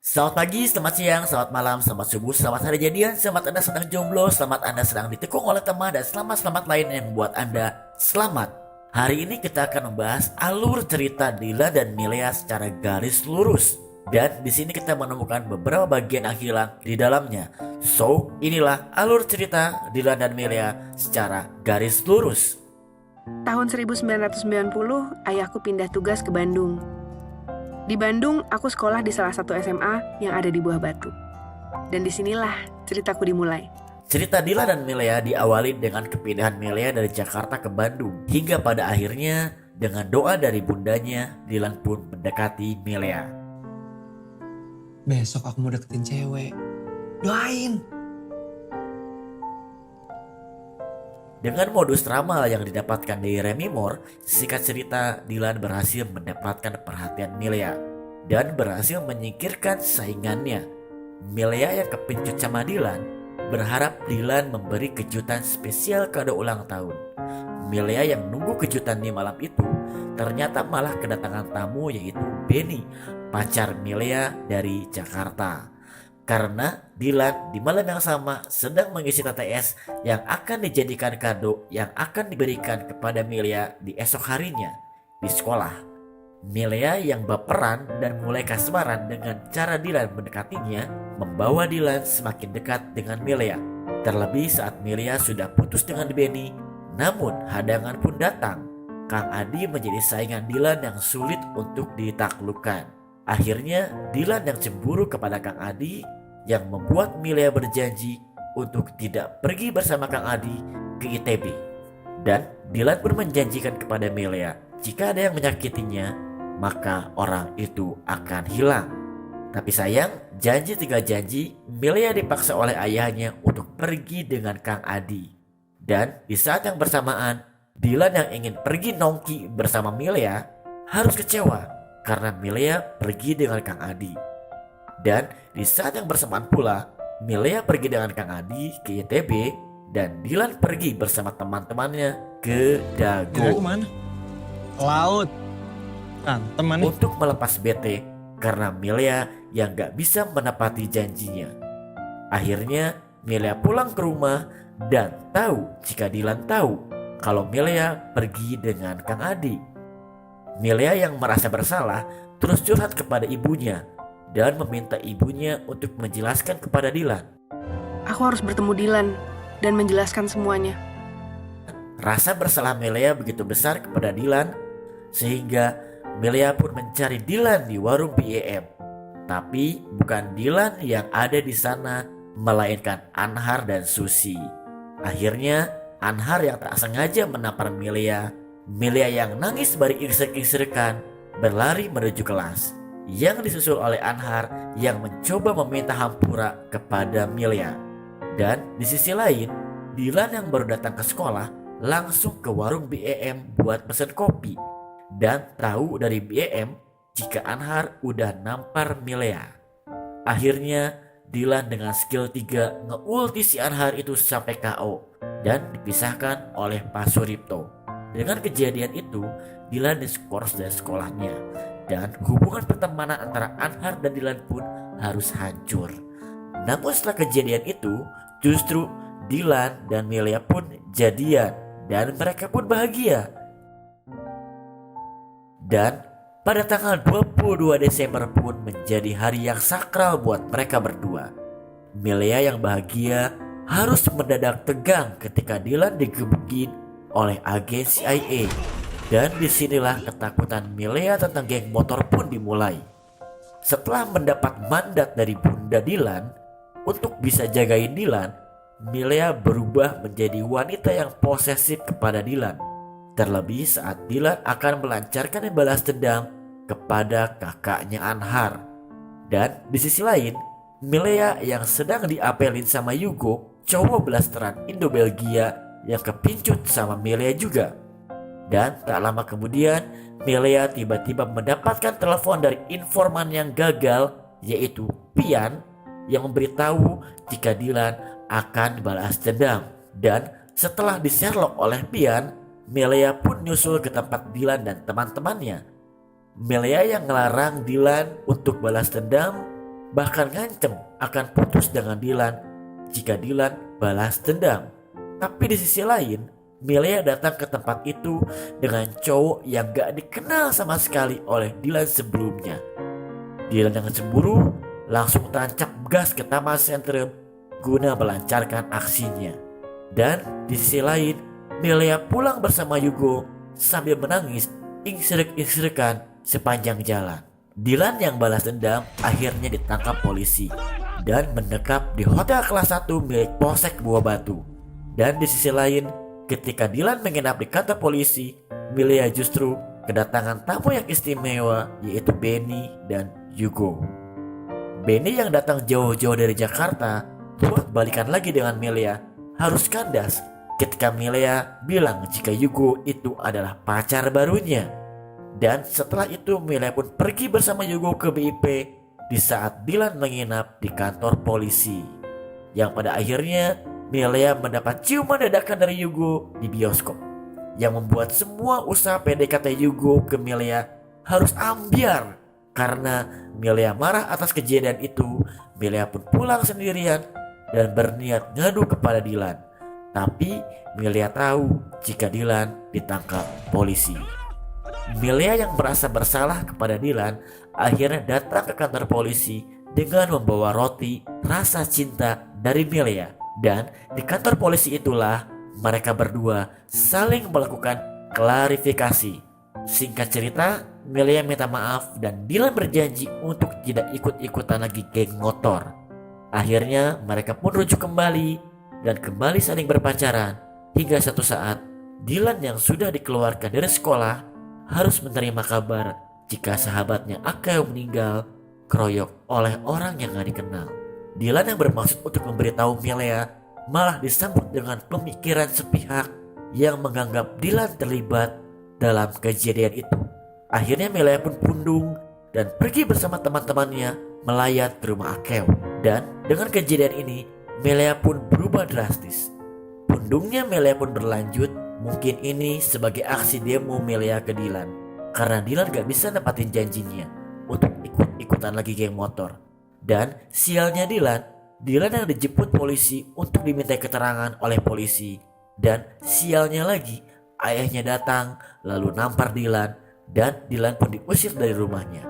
Selamat pagi, selamat siang, selamat malam, selamat subuh, selamat hari jadian, selamat Anda sedang jomblo, selamat Anda sedang ditekung oleh teman, dan selamat-selamat lain yang membuat Anda selamat. Hari ini kita akan membahas alur cerita Dila dan Milea secara garis lurus. Dan di sini kita menemukan beberapa bagian yang hilang di dalamnya. So, inilah alur cerita Dila dan Milea secara garis lurus. Tahun 1990, ayahku pindah tugas ke Bandung. Di Bandung, aku sekolah di salah satu SMA yang ada di Buah Batu. Dan disinilah ceritaku dimulai. Cerita Dila dan Milea diawali dengan kepindahan Milea dari Jakarta ke Bandung. Hingga pada akhirnya, dengan doa dari bundanya, Dilan pun mendekati Milea. Besok aku mau deketin cewek. Doain. Dengan modus ramal yang didapatkan dari Remy Moore, singkat cerita Dilan berhasil mendapatkan perhatian Milea dan berhasil menyingkirkan saingannya. Milea yang kepincut sama Dilan berharap Dilan memberi kejutan spesial kado ulang tahun. Milea yang nunggu kejutan di malam itu ternyata malah kedatangan tamu, yaitu Benny, pacar Milea dari Jakarta. Karena Dilan di malam yang sama sedang mengisi TTS yang akan dijadikan kado yang akan diberikan kepada Milea di esok harinya di sekolah. Milea yang baperan dan mulai kasmaran dengan cara Dilan mendekatinya membawa Dilan semakin dekat dengan Milea. Terlebih saat Milea sudah putus dengan Benny, namun hadangan pun datang. Kang Adi menjadi saingan Dilan yang sulit untuk ditaklukkan. Akhirnya Dilan yang cemburu kepada Kang Adi yang membuat Milea berjanji untuk tidak pergi bersama Kang Adi ke ITB. Dan Dilan pun menjanjikan kepada Milea jika ada yang menyakitinya maka orang itu akan hilang. Tapi sayang, janji tinggal janji, Milea dipaksa oleh ayahnya untuk pergi dengan Kang Adi. Dan di saat yang bersamaan, Dilan yang ingin pergi nongki bersama Milea harus kecewa karena Milea pergi dengan Kang Adi. Dan di saat yang bersamaan pula, Milea pergi dengan Kang Adi ke ITB dan Dilan pergi bersama teman-temannya ke Dago. Kemana? Laut. Teman nih. Untuk melepas bete karena Milea yang gak bisa menepati janjinya. Akhirnya Milea pulang ke rumah dan tahu jika Dilan tahu kalau Milea pergi dengan Kang Adi. Milea yang merasa bersalah terus curhat kepada ibunya dan meminta ibunya untuk menjelaskan kepada Dilan. Aku harus bertemu Dilan dan menjelaskan semuanya. Rasa bersalah Milea begitu besar kepada Dilan sehingga Milea pun mencari Dilan di warung BEM. Tapi bukan Dilan yang ada di sana, melainkan Anhar dan Susi. Akhirnya Anhar yang tak sengaja menampar Milea. Milea yang nangis beringsek-ingsekan berlari menuju kelas, yang disusul oleh Anhar yang mencoba meminta hampura kepada Milea. Dan di sisi lain, Dilan yang baru datang ke sekolah langsung ke warung BEM buat pesen kopi dan tahu dari BEM jika Anhar udah nampar Milea. Akhirnya Dilan dengan skill 3 ngeulti si Anhar itu sampai KO dan dipisahkan oleh Pak Suripto. Dengan kejadian itu, Dilan diskors dari sekolahnya dan hubungan pertemanan antara Anhar dan Dilan pun harus hancur. Namun setelah kejadian itu, justru Dilan dan Milea pun jadian dan mereka pun bahagia. Dan pada tanggal 22 Desember pun menjadi hari yang sakral buat mereka berdua. Milea yang bahagia harus mendadak tegang ketika Dilan digebukin oleh agen CIA. Dan disinilah ketakutan Milea tentang geng motor pun dimulai. Setelah mendapat mandat dari Bunda Dilan untuk bisa jagain Dilan, Milea berubah menjadi wanita yang posesif kepada Dilan. Terlebih saat Dilan akan melancarkan balas dendam kepada kakaknya Anhar. Dan di sisi lain, Milea yang sedang diapelin sama Yugo, cowok blasteran Indo-Belgia yang kepincut sama Milea juga. Dan tak lama kemudian, Milea tiba-tiba mendapatkan telepon dari informan yang gagal, yaitu Pian, yang memberitahu jika Dilan akan balas dendam. Dan setelah di-Sherlock oleh Pian, Milea pun nyusul ke tempat Dilan dan teman-temannya. Milea yang ngelarang Dilan untuk balas dendam bahkan ngancem akan putus dengan Dylan jika Dylan balas dendam. Tapi di sisi lain, Milea datang ke tempat itu dengan cowok yang gak dikenal sama sekali oleh Dylan sebelumnya. Dylan dengan cemburu langsung tancap gas ke taman sentrum guna melancarkan aksinya. Dan di sisi lain, Milea pulang bersama Yugo sambil menangis ingsrek-ingsrekan sepanjang jalan. Dylan yang balas dendam akhirnya ditangkap polisi dan mendekap di hotel kelas 1 milik Polsek Buah Batu. Dan di sisi lain, ketika Dylan menginap di kantor polisi, Milea justru kedatangan tamu yang istimewa, yaitu Benny dan Yugo. Benny yang datang jauh-jauh dari Jakarta buat balikan lagi dengan Milea harus kandas ketika Milea bilang jika Yugo itu adalah pacar barunya. Dan setelah itu Milea pun pergi bersama Yugo ke BIP di saat Dylan menginap di kantor polisi. Yang pada akhirnya Milea mendapat ciuman dadakan dari Yugo di bioskop, yang membuat semua usaha PDKT Yugo ke Milea harus ambyar. Karena Milea marah atas kejadian itu, Milea pun pulang sendirian dan berniat ngadu kepada Dylan. Tapi Milea tahu jika Dylan ditangkap polisi. Milea yang merasa bersalah kepada Dylan akhirnya datang ke kantor polisi dengan membawa roti rasa cinta dari Milea. Dan di kantor polisi itulah mereka berdua saling melakukan klarifikasi. Singkat cerita, Milea minta maaf dan Dylan berjanji untuk tidak ikut-ikutan lagi geng motor. Akhirnya mereka pun rujuk kembali dan kembali saling berpacaran. Hingga satu saat Dylan yang sudah dikeluarkan dari sekolah harus menerima kabar jika sahabatnya Akeo meninggal keroyok oleh orang yang gak dikenal. Dylan yang bermaksud untuk memberitahu Milea malah disambut dengan pemikiran sepihak yang menganggap Dylan terlibat dalam kejadian itu. Akhirnya Milea pun pundung dan pergi bersama teman-temannya melayat ke rumah Akeo. Dan dengan kejadian ini Milea pun berubah drastis. Pundungnya Milea pun berlanjut. Mungkin ini sebagai aksi demo Milea ke Dylan, karena Dylan gak bisa nepatin janjinya untuk ikut-ikutan lagi geng motor. Dan sialnya Dylan yang dijemput polisi untuk dimintai keterangan oleh polisi. Dan sialnya lagi, ayahnya datang lalu nampar Dylan dan Dylan pun diusir dari rumahnya.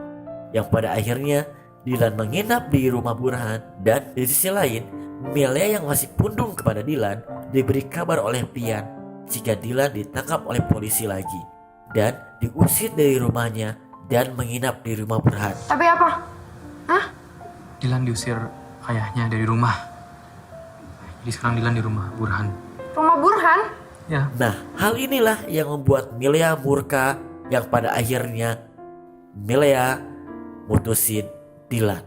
Yang pada akhirnya Dylan menginap di rumah Burhan. Dan di sisi lain, Milea yang masih pundung kepada Dylan diberi kabar oleh Pian jika Dylan ditangkap oleh polisi lagi dan diusir dari rumahnya dan menginap di rumah Burhan. Tapi apa? Hah? Dylan diusir ayahnya dari rumah. Jadi sekarang Dylan di rumah Burhan. Rumah Burhan? Ya. Nah, hal inilah yang membuat Milea murka, yang pada akhirnya Milea mutusin Dylan.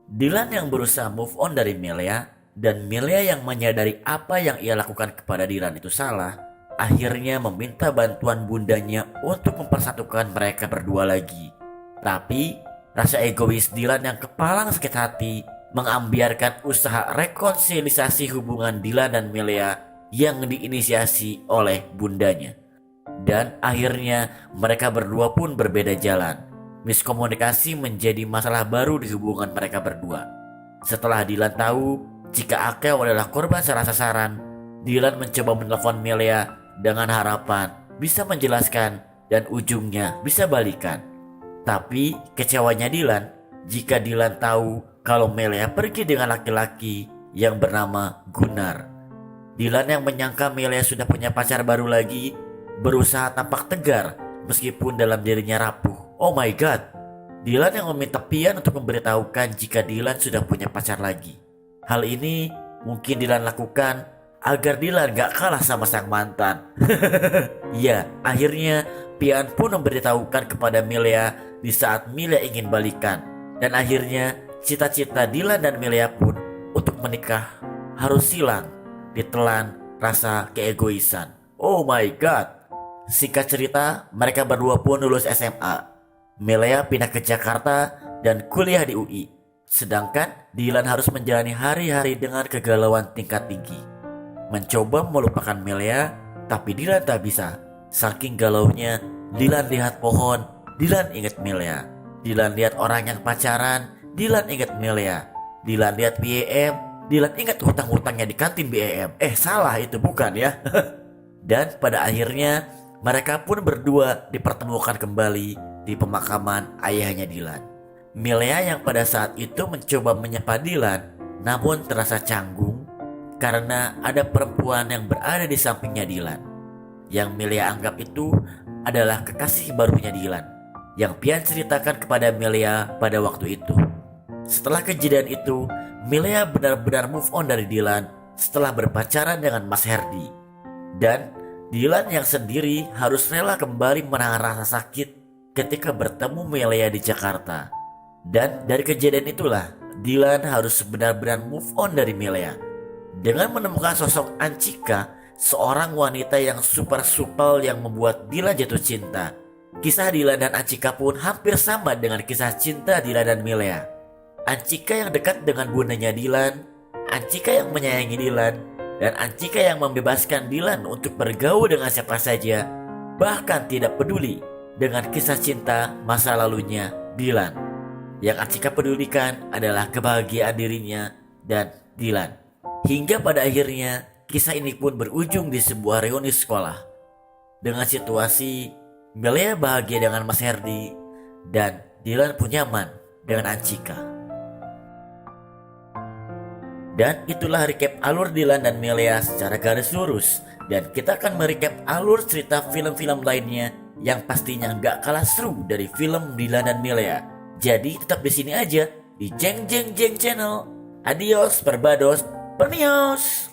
Dylan yang berusaha move on dari Milea dan Milea yang menyadari apa yang ia lakukan kepada Dylan itu salah, akhirnya meminta bantuan bundanya untuk mempersatukan mereka berdua lagi. Tapi rasa egois Dylan yang kepalang sakit hati mengambiarkan usaha rekonsiliasi hubungan Dylan dan Milea yang diinisiasi oleh bundanya. Dan akhirnya mereka berdua pun berbeda jalan. Miskomunikasi menjadi masalah baru di hubungan mereka berdua. Setelah Dylan tahu jika Akeo adalah korban salah sasaran, Dylan mencoba menelpon Milea dengan harapan bisa menjelaskan dan ujungnya bisa balikan. Tapi kecewanya Dylan jika Dylan tahu kalau Milea pergi dengan laki-laki yang bernama Gunnar. Dylan yang menyangka Milea sudah punya pacar baru lagi berusaha tampak tegar meskipun dalam dirinya rapuh. Oh my god, Dylan yang meminta Pian untuk memberitahukan jika Dylan sudah punya pacar lagi. Hal ini mungkin Dylan lakukan agar Dylan gak kalah sama sang mantan. Ya, akhirnya Pian pun memberitahukan kepada Milea di saat Milea ingin balikan. Dan akhirnya cita-cita Dylan dan Milea pun untuk menikah harus silang ditelan rasa keegoisan. Oh my god. Singkat cerita, mereka berdua pun lulus SMA. Milea pindah ke Jakarta dan kuliah di UI. Sedangkan Dylan harus menjalani hari-hari dengan kegalauan tingkat tinggi. Mencoba melupakan Milea, tapi Dylan tak bisa. Saking galaunya, Dylan lihat pohon, Dylan ingat Milea. Dylan lihat orang yang pacaran, Dilan ingat Melia. Dilan lihat BEM. Dilan ingat hutang-hutangnya di kantin BEM. Salah itu bukan ya. Dan pada akhirnya mereka pun berdua dipertemukan kembali di pemakaman ayahnya Dilan. Melia yang pada saat itu mencoba menyapa Dilan namun terasa canggung karena ada perempuan yang berada di sampingnya Dilan. Yang Melia anggap itu adalah kekasih barunya Dilan yang Pian ceritakan kepada Melia pada waktu itu. Setelah kejadian itu, Melia benar-benar move on dari Dilan setelah berpacaran dengan Mas Herdi. Dan Dilan yang sendiri harus rela kembali menahan rasa sakit ketika bertemu Melia di Jakarta. Dan dari kejadian itulah Dilan harus benar-benar move on dari Melia dengan menemukan sosok Ancika, seorang wanita yang super supel yang membuat Dilan jatuh cinta. Kisah Dilan dan Ancika pun hampir sama dengan kisah cinta Dilan dan Melia. Ancika yang dekat dengan bundanya Dilan, Ancika yang menyayangi Dilan, dan Ancika yang membebaskan Dilan untuk bergaul dengan siapa saja, bahkan tidak peduli dengan kisah cinta masa lalunya Dilan. Yang Ancika pedulikan adalah kebahagiaan dirinya dan Dilan. Hingga pada akhirnya kisah ini pun berujung di sebuah reuni sekolah dengan situasi Melia bahagia dengan Mas Herdi dan Dilan pun nyaman dengan Ancika. Dan itulah recap alur Dilan dan Melia secara garis lurus. Dan kita akan merecap alur cerita film-film lainnya yang pastinya gak kalah seru dari film Dilan dan Melia. Jadi tetap di sini aja di Jeng Jeng Jeng Channel. Adios, Barbados, permios.